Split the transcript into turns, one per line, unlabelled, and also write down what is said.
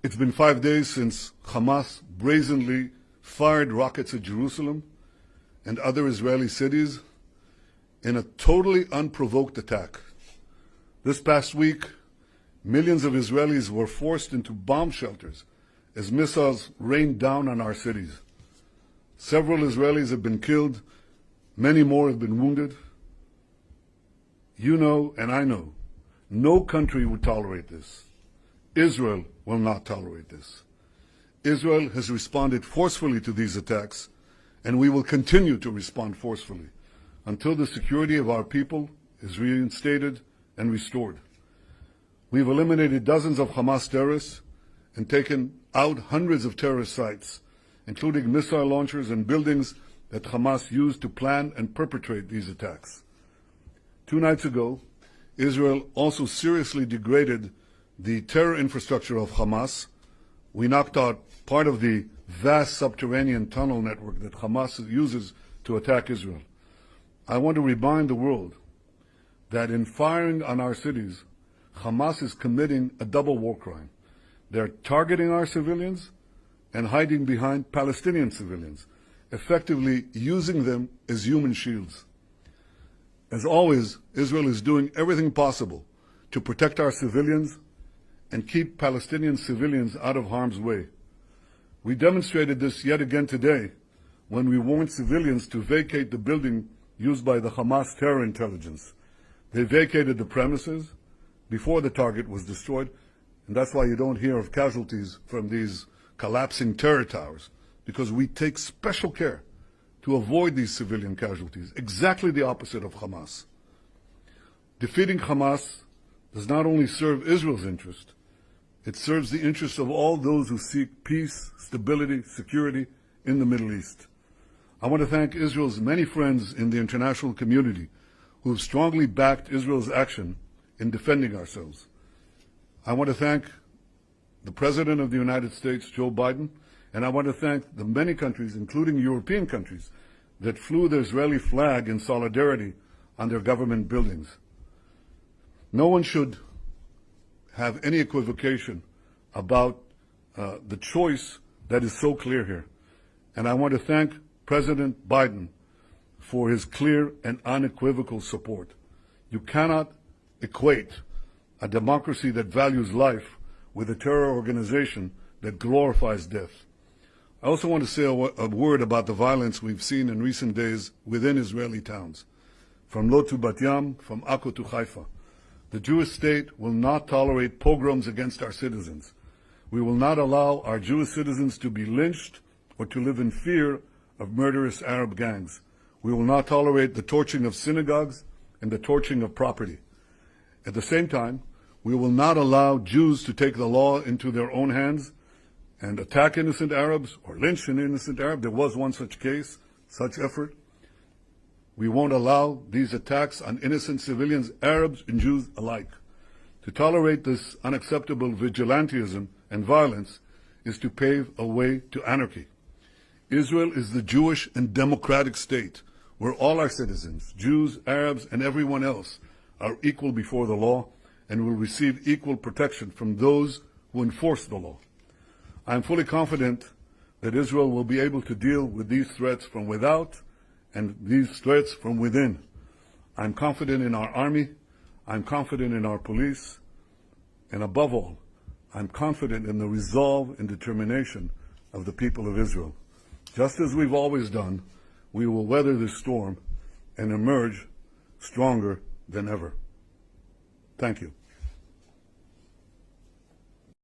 It's been 5 days since Hamas brazenly fired rockets at Jerusalem and other Israeli cities in a totally unprovoked attack. This past week, millions of Israelis were forced into bomb shelters as missiles rained down on our cities. Several Israelis have been killed, many more have been wounded. You know, and I know, no country would tolerate this. Israel will not tolerate this. Israel has responded forcefully to these attacks, and we will continue to respond forcefully until the security of our people is reinstated and restored. We've eliminated dozens of Hamas terrorists and taken out hundreds of terrorist sites, including missile launchers and buildings that Hamas used to plan and perpetrate these attacks. 2 nights ago, Israel also seriously degraded the terror infrastructure of Hamas. We knocked out part of the vast subterranean tunnel network that Hamas uses to attack Israel. I want to remind the world that in firing on our cities, Hamas is committing a double war crime. They're targeting our civilians and hiding behind Palestinian civilians, effectively using them as human shields. As always, Israel is doing everything possible to protect our civilians and keep Palestinian civilians out of harm's way. We demonstrated this yet again today when we warned civilians to vacate the building used by the Hamas terror intelligence. They vacated the premises before the target was destroyed, and that's why you don't hear of casualties from these collapsing terror towers, because we take special care to avoid these civilian casualties, exactly the opposite of Hamas. Defeating Hamas does not only serve Israel's interest, it serves the interests of all those who seek peace, stability, security in the Middle East. I want to thank Israel's many friends in the international community who have strongly backed Israel's action in defending ourselves. I want to thank the President of the United States, Joe Biden, and I want to thank the many countries, including European countries, that flew the Israeli flag in solidarity on their government buildings. No one should have any equivocation about the choice that is so clear here. And I want to thank President Biden for his clear and unequivocal support. You cannot equate a democracy that values life with a terror organization that glorifies death. I also want to say a word about the violence we've seen in recent days within Israeli towns, from Lod to Bat Yam, from Akko to Haifa. The Jewish state will not tolerate pogroms against our citizens. We will not allow our Jewish citizens to be lynched or to live in fear of murderous Arab gangs. We will not tolerate the torching of synagogues and the torching of property. At the same time, we will not allow Jews to take the law into their own hands and attack innocent Arabs or lynch an innocent Arab. There was one such case, such effort. We won't allow these attacks on innocent civilians, Arabs and Jews alike. To tolerate this unacceptable vigilantism and violence is to pave a way to anarchy. Israel is the Jewish and democratic state where all our citizens, Jews, Arabs, and everyone else, are equal before the law and will receive equal protection from those who enforce the law. I am fully confident that Israel will be able to deal with these threats from without and these threats from within. I'm confident in our army, I'm confident in our police, and above all, I'm confident in the resolve and determination of the people of Israel. Just as we've always done, we will weather this storm and emerge stronger than ever. Thank you.